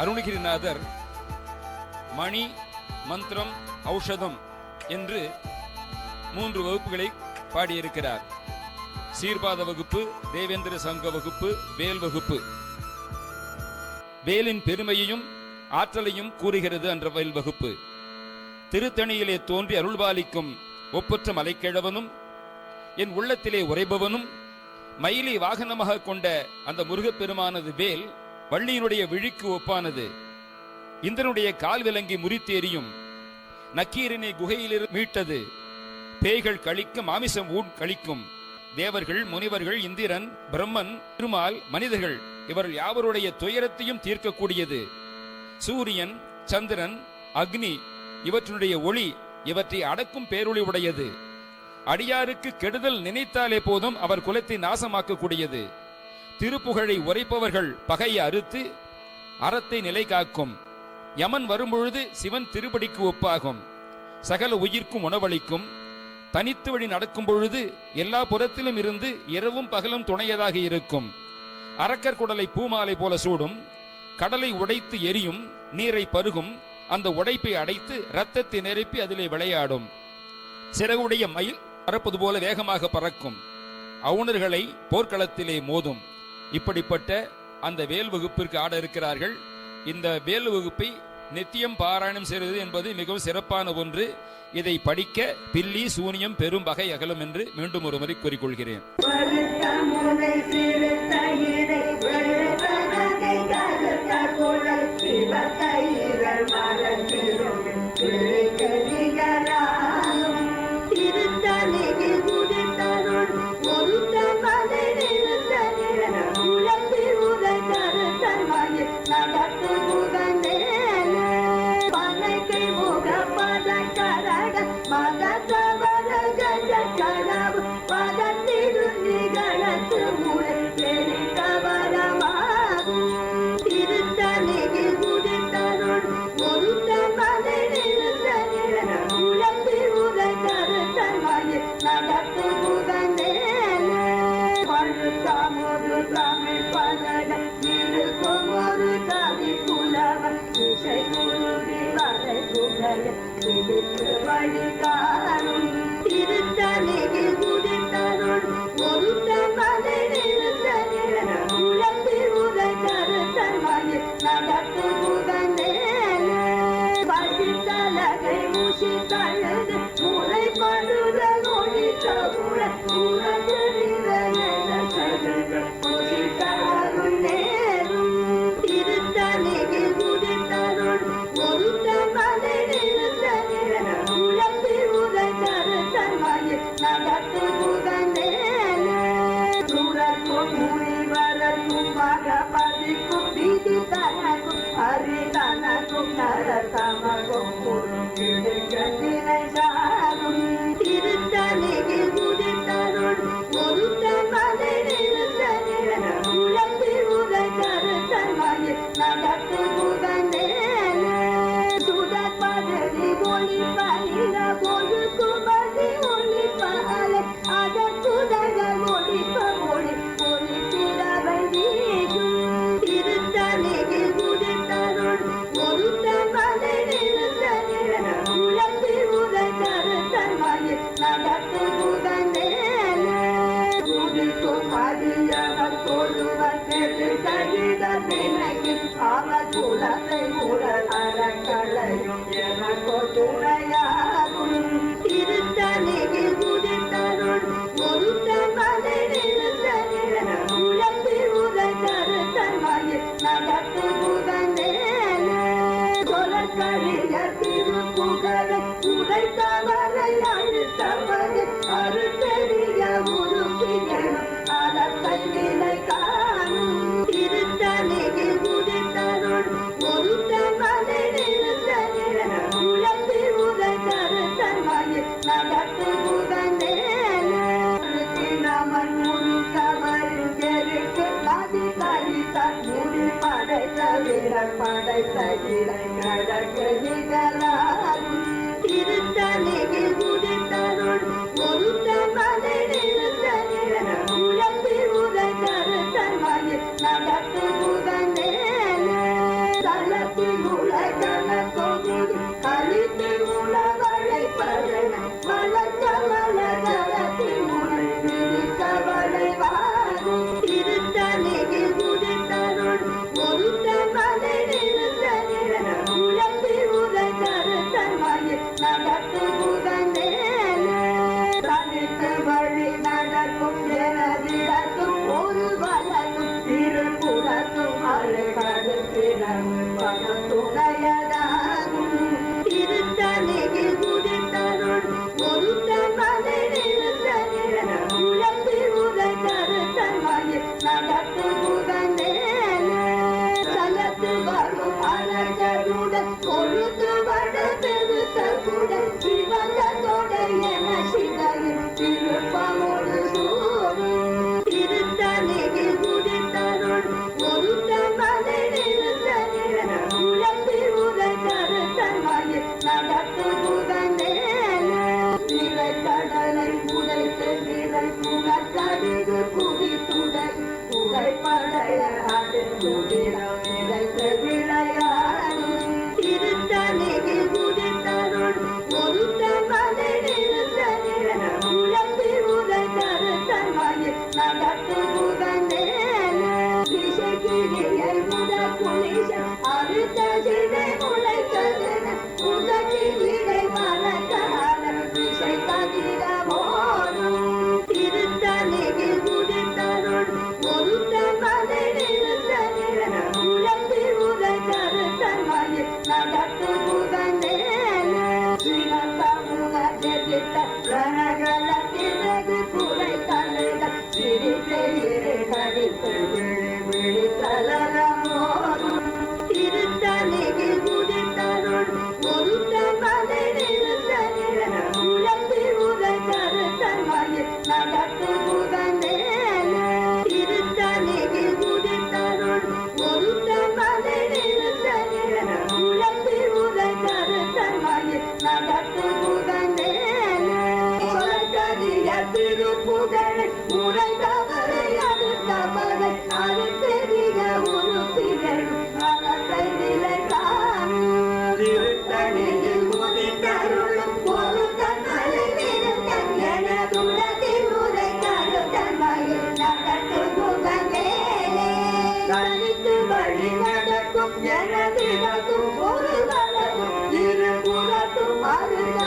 அருணகிரிநாதர் மணி, மந்திரம், ஔஷதம் என்று 3 வகுப்புகளை பாடியிருக்கிறார். சீர்பாத வகுப்பு, தேவேந்திர சங்க வகுப்பு, வேல் வகுப்பு. வேலின் பெருமையையும் ஆற்றலையும் கூறுகிறது என்ற வேல் வகுப்பு. திருத்தணியிலே தோன்றி அருள்பாலிக்கும் ஒப்பற்ற மலைக்கிழவனும் என் உள்ளத்திலே உரைபவனும் மயிலை வாகனமாக கொண்ட அந்த முருகப்பெருமானது வேல் வள்ளியினுடைய விழிக்கு ஒப்பானது. இந்திரனுடைய கால் விலங்கி முறித்தேறியும் நக்கீரனை குகையில் மீட்டது. பேய்கள் கழிக்கும், மாமிசம் கழிக்கும். தேவர்கள், முனிவர்கள், இந்திரன், பிரம்மன், திருமால், மனிதர்கள் இவர்கள் யாவருடைய துயரத்தையும் தீர்க்கக்கூடியது. சூரியன், சந்திரன், அக்னி இவற்றினுடைய ஒளி இவற்றை அடக்கும் பேரொளி உடையது. அடியாருக்கு கெடுதல் நினைத்தாலே போதும் அவர் குலத்தை நாசமாக்கக்கூடியது. திருப்புகழை உரைப்பவர்கள் பகையை அறுத்து அறத்தை நிலை காக்கும். யமன் வரும்பொழுது சிவன் திருப்படிக்கு ஒப்பாகும். சகல உயிர்க்கும் உணவளிக்கும். தனித்து வழி நடக்கும் பொழுது எல்லா புறத்திலும் இருந்து இரவும் பகலும் துணையதாக இருக்கும். அரக்கர் குடலை பூமாலை போல சூடும். கடலை உடைத்து எரியும், நீரை பருகும். அந்த உடைப்பை அடைத்து இரத்தத்தை நிரப்பி அதிலே விளையாடும். சிறகுடைய மயில் பறப்பது போல வேகமாக பறக்கும். அவுணர்களை போர்க்களத்திலே மோதும். இப்படிப்பட்ட அந்த வேல் வகுப்பிற்கு ஆட இருக்கிறார்கள். இந்த வேல் வகுப்பை நித்தியம் பாராயணம் செய்வது என்பது மிகவும் சிறப்பான ஒன்று. இதை படிக்க பில்லி, சூனியம், பெரும் பகை அகலும் என்று மீண்டும் ஒரு முறை கூறிக்கொள்கிறேன். Sala எனது ஒரு வளமும் இருபுறத்தும் அருக